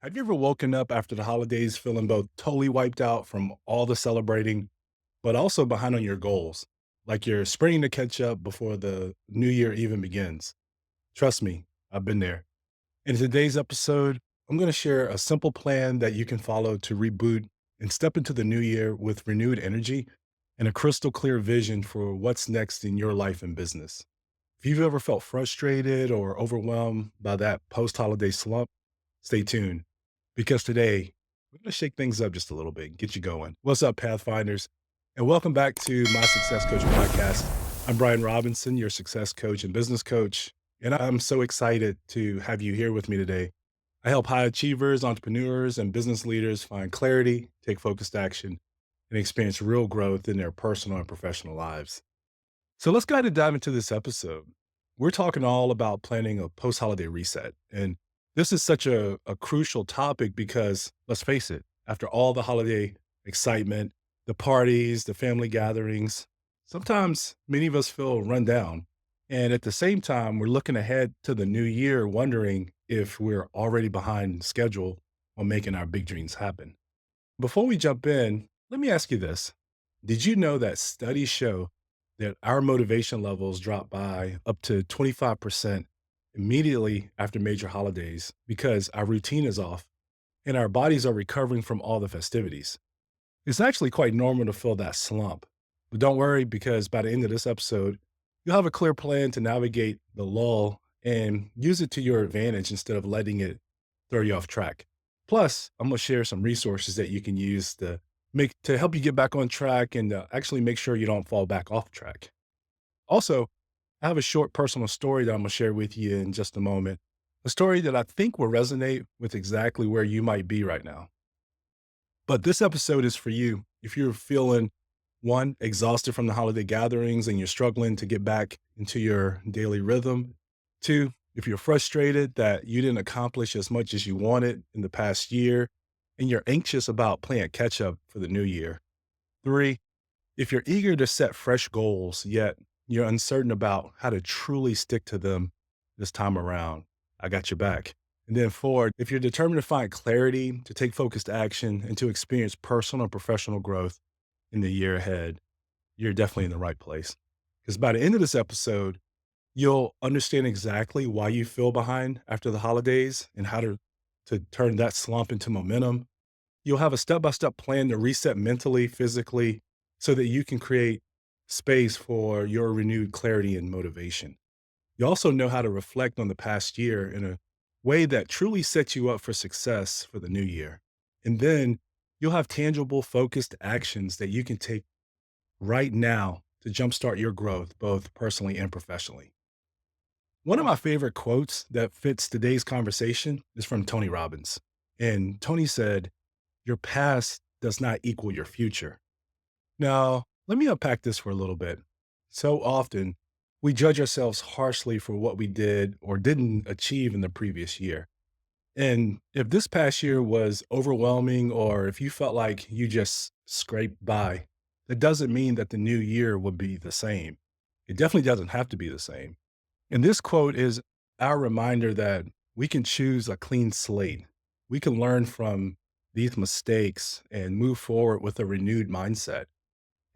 Have you ever woken up after the holidays feeling both totally wiped out from all the celebrating, but also behind on your goals? Like you're sprinting to catch up before the new year even begins. Trust me, I've been there. In today's episode, I'm going to share a simple plan that you can follow to reboot and step into the new year with renewed energy and a crystal clear vision for what's next in your life and business. If you've ever felt frustrated or overwhelmed by that post holiday slump, stay tuned because today we're going to shake things up just a little bit, get you going. What's up, Pathfinders? And welcome back to my Success Coach podcast. I'm Brian Robinson, your success coach and business coach. And I'm so excited to have you here with me today. I help high achievers, entrepreneurs, and business leaders find clarity, take focused action, and experience real growth in their personal and professional lives. So let's go ahead and dive into this episode. We're talking all about planning a post holiday reset. And this is such a crucial topic because let's face it, after all the holiday excitement, the parties, the family gatherings, sometimes many of us feel run down. And at the same time, we're looking ahead to the new year, wondering if we're already behind schedule on making our big dreams happen. Before we jump in, let me ask you this. Did you know that studies show that our motivation levels drop by up to 25% immediately after major holidays because our routine is off and our bodies are recovering from all the festivities? It's actually quite normal to feel that slump. But don't worry, because by the end of this episode, you'll have a clear plan to navigate the lull and use it to your advantage instead of letting it throw you off track. Plus, I'm going to share some resources that you can use to help you get back on track and actually make sure you don't fall back off track. Also, I have a short personal story that I'm going to share with you in just a moment. A story that I think will resonate with exactly where you might be right now. But this episode is for you if you're feeling one, exhausted from the holiday gatherings and you're struggling to get back into your daily rhythm. Two, if you're frustrated that you didn't accomplish as much as you wanted in the past year and you're anxious about playing catch up for the new year. Three, if you're eager to set fresh goals, yet you're uncertain about how to truly stick to them this time around, I got your back. And then four, if you're determined to find clarity, to take focused action, and to experience personal and professional growth in the year ahead, you're definitely in the right place. Because by the end of this episode, you'll understand exactly why you feel behind after the holidays and how to turn that slump into momentum. You'll have a step-by-step plan to reset mentally, physically, so that you can create space for your renewed clarity and motivation. You also know how to reflect on the past year in a way that truly sets you up for success for the new year. And then you'll have tangible, focused actions that you can take right now to jumpstart your growth, both personally and professionally. One of my favorite quotes that fits today's conversation is from Tony Robbins. And Tony said, "Your past does not equal your future." Now, let me unpack this for a little bit. So often, we judge ourselves harshly for what we did or didn't achieve in the previous year. And if this past year was overwhelming, or if you felt like you just scraped by, that doesn't mean that the new year will be the same. It definitely doesn't have to be the same. And this quote is our reminder that we can choose a clean slate. We can learn from these mistakes and move forward with a renewed mindset.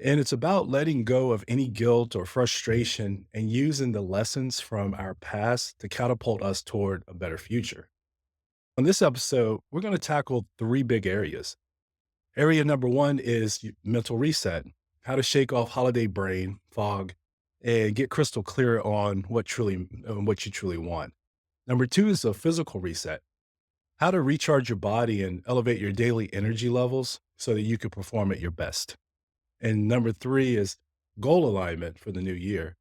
And it's about letting go of any guilt or frustration and using the lessons from our past to catapult us toward a better future. On this episode, we're going to tackle three big areas. Area number one is mental reset, how to shake off holiday brain fog and get crystal clear on what you truly want. Number two is a physical reset, how to recharge your body and elevate your daily energy levels so that you can perform at your best. And number three is goal alignment for the new year,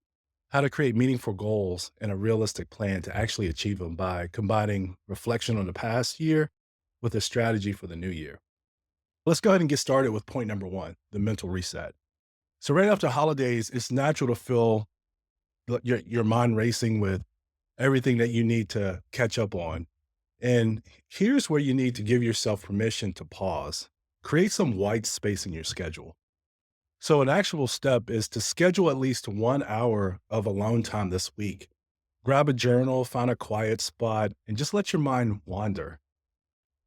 how to create meaningful goals and a realistic plan to actually achieve them by combining reflection on the past year with a strategy for the new year. Let's go ahead and get started with point number one, the mental reset. So, right after holidays, it's natural to feel your mind racing with everything that you need to catch up on. And here's where you need to give yourself permission to pause, create some white space in your schedule. So, an actual step is to schedule at least 1 hour of alone time this week. Grab a journal, find a quiet spot, and just let your mind wander.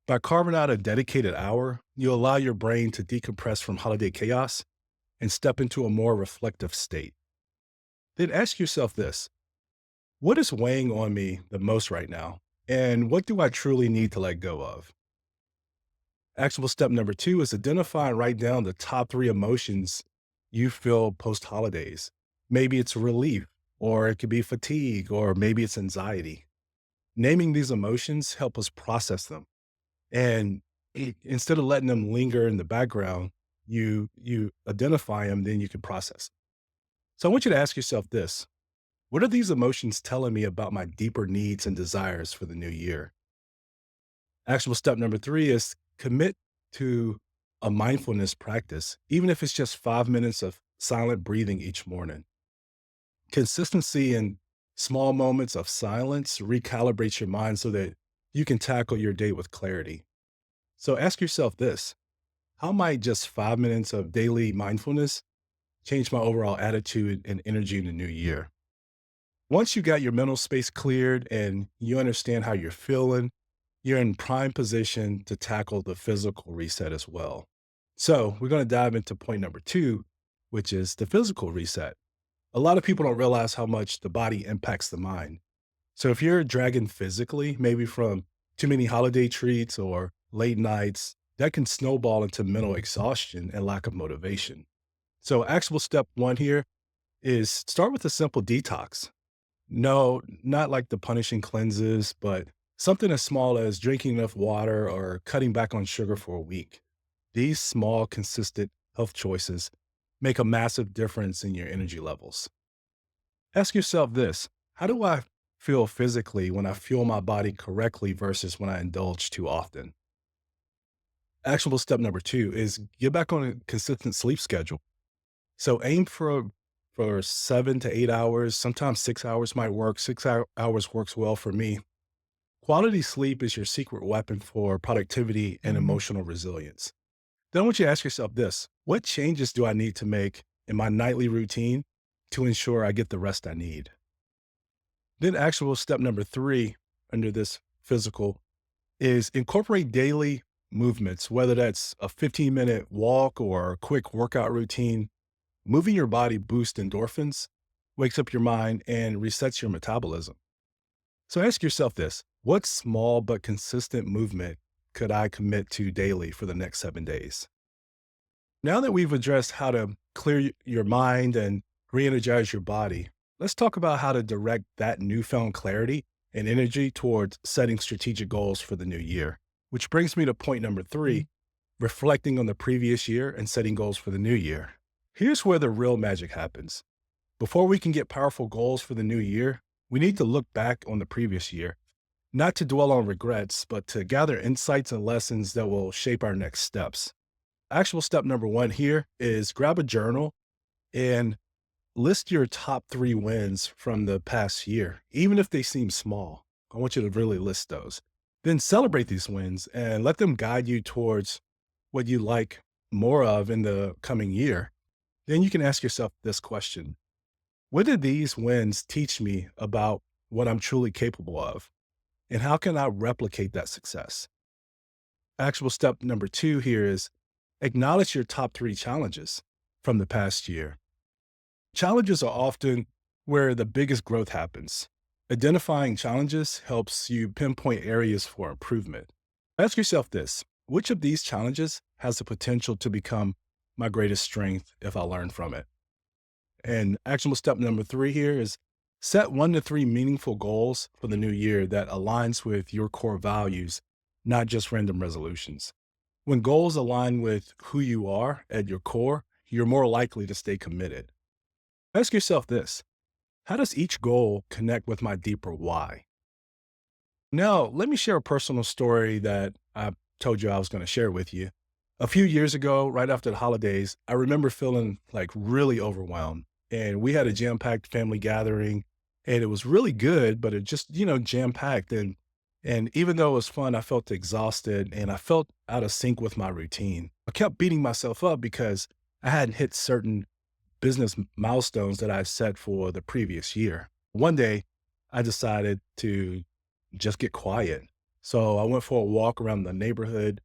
By carving out a dedicated hour, you allow your brain to decompress from holiday chaos and step into a more reflective state. Then ask yourself this: what is weighing on me the most right now? And what do I truly need to let go of? Actionable step number two is identify and write down the top three emotions you feel post holidays. Maybe it's relief, or it could be fatigue, or maybe it's anxiety. Naming these emotions help us process them. And instead of letting them linger in the background, you identify them, then you can process. So I want you to ask yourself this: what are these emotions telling me about my deeper needs and desires for the new year? Actionable step number three is commit to a mindfulness practice, even if it's just 5 minutes of silent breathing each morning. Consistency in small moments of silence recalibrates your mind so that you can tackle your day with clarity. So ask yourself this: how might just 5 minutes of daily mindfulness change my overall attitude and energy in the new year? Once you got your mental space cleared and you understand how you're feeling, you're in prime position to tackle the physical reset as well. So, we're going to dive into point number two, which is the physical reset. A lot of people don't realize how much the body impacts the mind. So, if you're dragging physically, maybe from too many holiday treats or late nights, that can snowball into mental exhaustion and lack of motivation. So, actual step one here is start with a simple detox. No, not like the punishing cleanses, but something as small as drinking enough water or cutting back on sugar for a week. These small, consistent health choices make a massive difference in your energy levels. Ask yourself this: how do I feel physically when I fuel my body correctly versus when I indulge too often? Actionable step number two is get back on a consistent sleep schedule. So aim for 7 to 8 hours. Sometimes 6 hours might work. Hours works well for me. Quality sleep is your secret weapon for productivity and emotional resilience. Then I want you to ask yourself this: what changes do I need to make in my nightly routine to ensure I get the rest I need? Then, actual step number three under this physical is incorporate daily movements, whether that's a 15-minute walk or a quick workout routine. Moving your body boosts endorphins, wakes up your mind, and resets your metabolism. So ask yourself this: what small but consistent movement could I commit to daily for the next 7 days? Now that we've addressed how to clear your mind and re energize your body, let's talk about how to direct that newfound clarity and energy towards setting strategic goals for the new year. Which brings me to point number three: reflecting on the previous year and setting goals for the new year. Here's where the real magic happens. Before we can get powerful goals for the new year, we need to look back on the previous year, not to dwell on regrets, but to gather insights and lessons that will shape our next steps. Actual step number one here is grab a journal and list your top three wins from the past year, even if they seem small. I want you to really list those. Then celebrate these wins and let them guide you towards what you like more of in the coming year. Then you can ask yourself this question: what did these wins teach me about what I'm truly capable of? And how can I replicate that success? Actual step number two here is acknowledge your top three challenges from the past year. Challenges are often where the biggest growth happens. Identifying challenges helps you pinpoint areas for improvement. Ask yourself this: which of these challenges has the potential to become my greatest strength if I learn from it? And actionable step number three here is set 1 to 3 meaningful goals for the new year that aligns with your core values, not just random resolutions. When goals align with who you are at your core, you're more likely to stay committed. Ask yourself this: how does each goal connect with my deeper why? Now, let me share a personal story that I told you I was going to share with you. A few years ago, right after the holidays, I remember feeling like really overwhelmed. And we had a jam packed family gathering, and it was really good, but it just, jam packed. And even though it was fun, I felt exhausted and I felt out of sync with my routine. I kept beating myself up because I hadn't hit certain business milestones that I set for the previous year. One day, I decided to just get quiet. So I went for a walk around the neighborhood,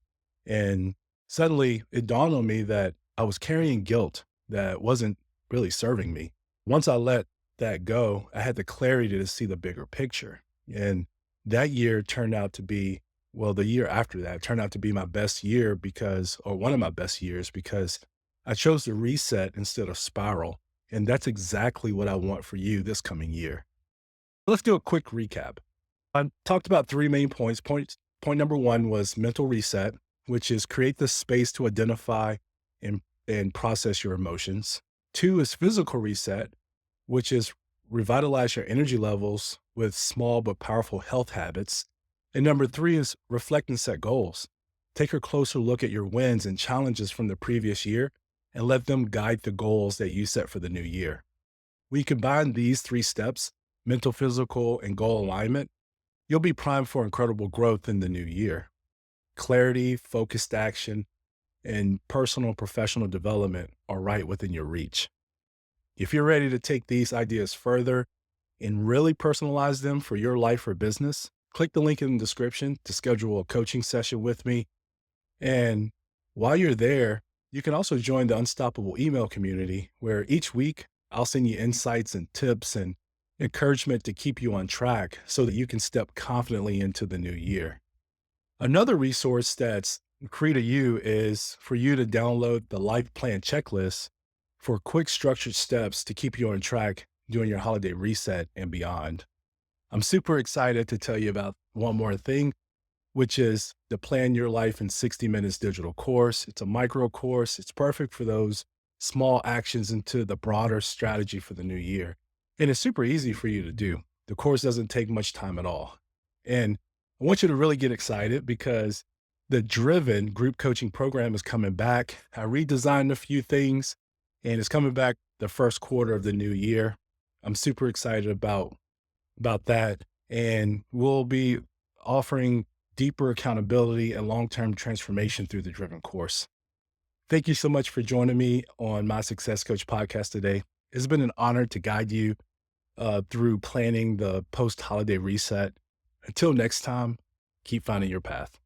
and suddenly it dawned on me that I was carrying guilt that wasn't really serving me. Once I let that go, I had the clarity to see the bigger picture. And that year turned out to be, well, the year after that turned out to be my best year because, or one of my best years because I chose to reset instead of spiral. And that's exactly what I want for you this coming year. Let's do a quick recap. I talked about three main points. Point number one was mental reset, which is create the space to identify and, and process your emotions. Two is physical reset, which is revitalize your energy levels with small but powerful health habits. And number three is reflect and set goals. Take a closer look at your wins and challenges from the previous year and let them guide the goals that you set for the new year. When you combine these three steps, mental, physical, and goal alignment, you'll be primed for incredible growth in the new year. Clarity, focused action, and personal and professional development are right within your reach. If you're ready to take these ideas further and really personalize them for your life or business, click the link in the description to schedule a coaching session with me. And while you're there, you can also join the Unstoppable email community where each week I'll send you insights and tips and encouragement to keep you on track so that you can step confidently into the new year. Another resource that's free to you is for you to download the life plan checklist for quick structured steps to keep you on track during your holiday reset and beyond. I'm super excited to tell you about one more thing, which is the Plan Your Life in 60 Minutes digital course. It's a micro course. It's perfect for those small actions into the broader strategy for the new year. And it's super easy for you to do. The course doesn't take much time at all. And I want you to really get excited because the Driven group coaching program is coming back. I redesigned a few things and it's coming back the first quarter of the new year. I'm super excited about that. And we'll be offering deeper accountability and long-term transformation through the Driven course. Thank you so much for joining me on my Success Coach podcast today. It's been an honor to guide you through planning the post-holiday reset. Until next time, keep finding your path.